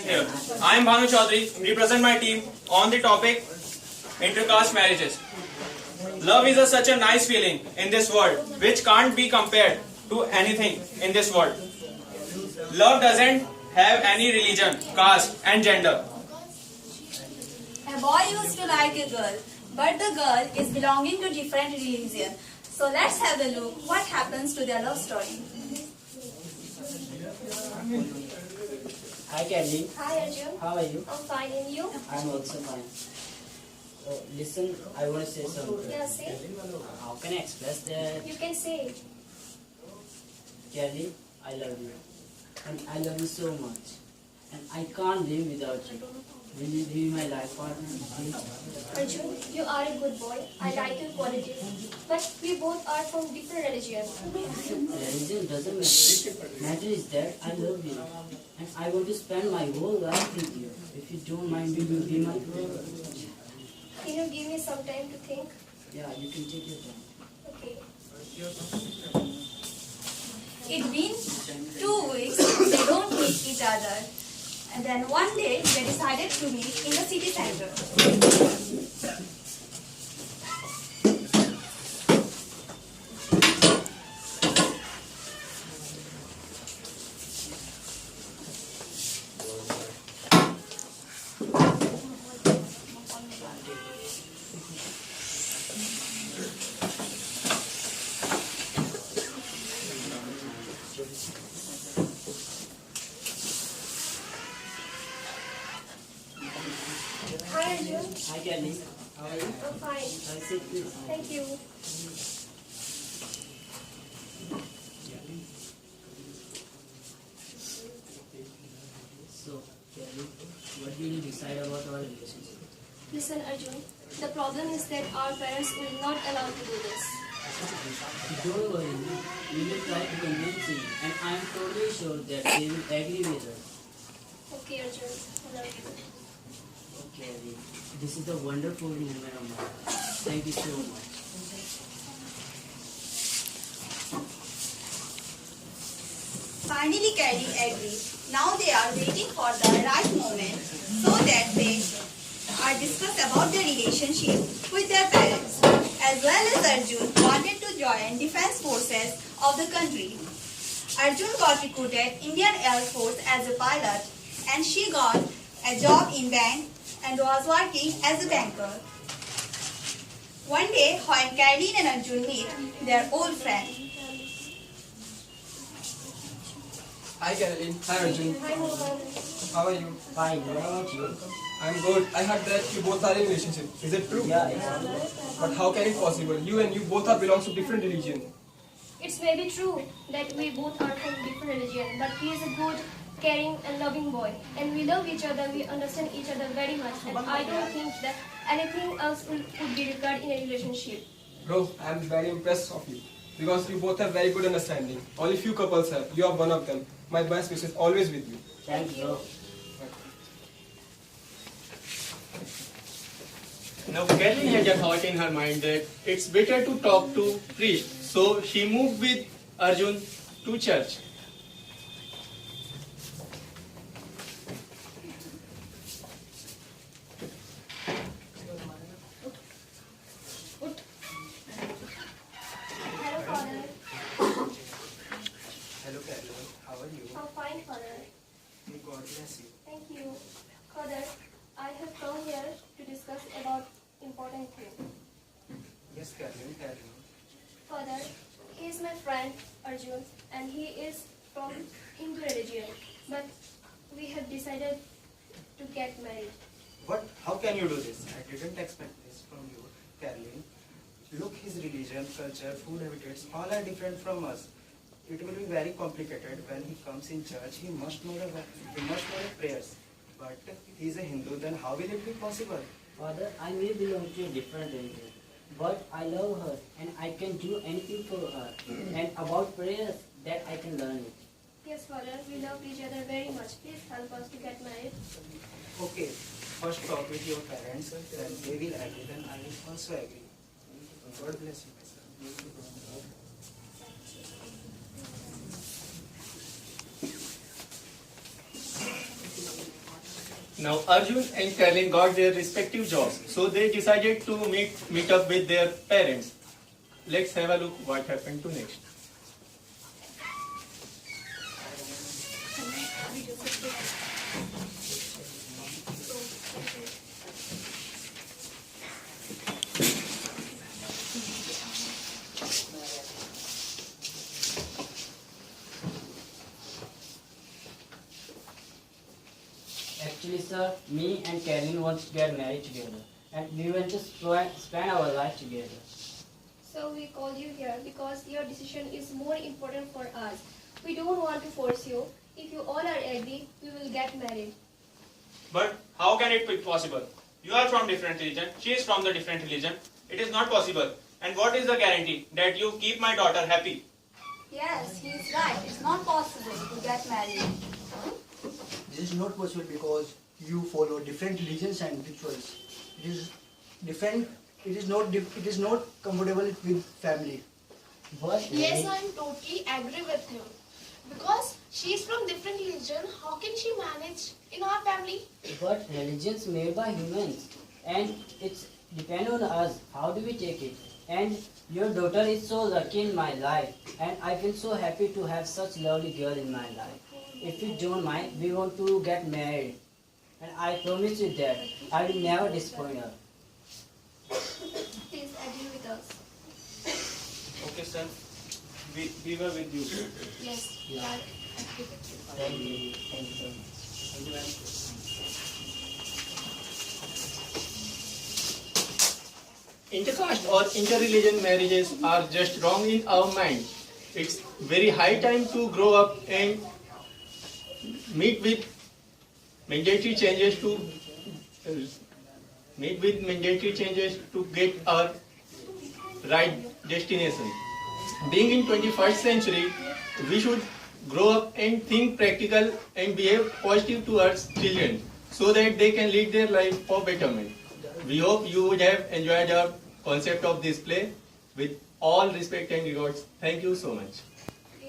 Here. I am Bhanu Chaudhary, represent my team on the topic intercaste marriages. Love is such a nice feeling in this world which can't be compared to anything in this world. Love doesn't have any religion, caste and gender. A boy used to like a girl, but the girl is belonging to different religion. So let's have a look what happens to their love story. Hi Kelly, Hi Arjun, how are you? I'm fine and you? I'm also fine. Listen, I want to say something. Yeah, say. How can I express that? You can say. Kelly, I love you. And I love you so much. And I can't live without you. Will you be my life partner, please? Arjun, you are a good boy. I like your qualities. But we both are from different religions. Religion doesn't matter. Matter is that I love you. And I want to spend my whole life with you. If you don't mind, will you be my brother? Can you give me some time to think? Yeah, you can take your time. Okay. It's been 2 weeks, they don't meet each other. And then one day, they decided to meet in the city center. Hi Arjun, Hi Kelly, how are you? I'm fine. I sit please. Thank you. So, Kelly, what did you decide about our relationship? Listen Arjun, the problem is that our parents will not allow to do this. Don't worry, we will try to convince him, and I am totally sure that they will agree with us. Okay Arjun, I love you. Okay, this is a wonderful moment of mine. Thank you so much. Finally, Kelly agreed. Now they are waiting for the right moment so that they are discuss about their relationship with their parents. As well as Arjun wanted to join defense forces of the country. Arjun got recruited Indian Air Force as a pilot and she got a job in bank and was working as a banker. One day, when Caroline and Arjun meet their old friend, Hi Caroline. Hi Arjun. Hi Mohan. How are you? Fine, what about you? I'm good. I heard that you both are in relationship. Is it true? Yeah, it's But how can it possible? You and you both are belongs to different religion. It's maybe true that we both are from different religion, but he is a good, caring and loving boy. And we love each other, we understand each other very much. And I don't think that anything else would be required in a relationship. Bro, I'm very impressed of you. Because you both have very good understanding. Only few couples have. You are one of them. My best wishes always with you. Thanks, bro. Now Kelly had a thought in her mind that it's better to talk to priest, so she moved with Arjun to church. Hello, Father. Hello Caroline, how are you? I'm fine, Father. May God bless you. Thank you. Father, I have come here to discuss about important thing. Yes Caroline, Caroline. Father, he is my friend Arjun and he is from Hindu religion. But we have decided to get married. What? How can you do this? I didn't expect this from you, Caroline. Look, his religion, culture, food habits, all are different from us. It will be very complicated when he comes in church. He must know the prayers. But he is a Hindu, then how will it be possible? Father, I may belong to a different religion, but I love her and I can do anything for her. And about prayers, that I can learn it. Yes, Father, we love each other very much. Please help us to get married. Okay, first talk with your parents, then they will agree, then I will also agree. God bless you, my son. Now Arjun and Carlin got their respective jobs, so they decided to meet up with their parents. Let's have a look what happened to next. Actually, sir, me and Carolyn want to get married together, and we want to spend our life together. So we called you here because your decision is more important for us. We don't want to force you. If you all are agree, we will get married. But how can it be possible? You are from different religion, she is from the different religion. It is not possible. And what is the guarantee that you keep my daughter happy? Yes, he is right. It's not possible to get married. This is not possible because you follow different religions and rituals. It is different. It is not comfortable with family. But Yes, I am totally agree with him. Because she is from different religion, how can she manage in our family? But religions made by humans, and it's depend on us. How do we take it? And your daughter is so lucky in my life, and I feel so happy to have such lovely girl in my life. If you don't mind, we want to get married, and I promise you that I will never disappoint her. Please agree with us. Okay, sir. We were with you. Yes, we are agree with you. Thank you. Thank you so much. Intercaste or interreligion marriages are just wrong in our mind. It's very high time to grow up and meet with mandatory changes to get our right destination. Being in 21st century, we should grow up and think practical and behave positive towards children so that they can lead their life for betterment. We hope you would have enjoyed our concept of this play. With all respect and regards, thank you so much.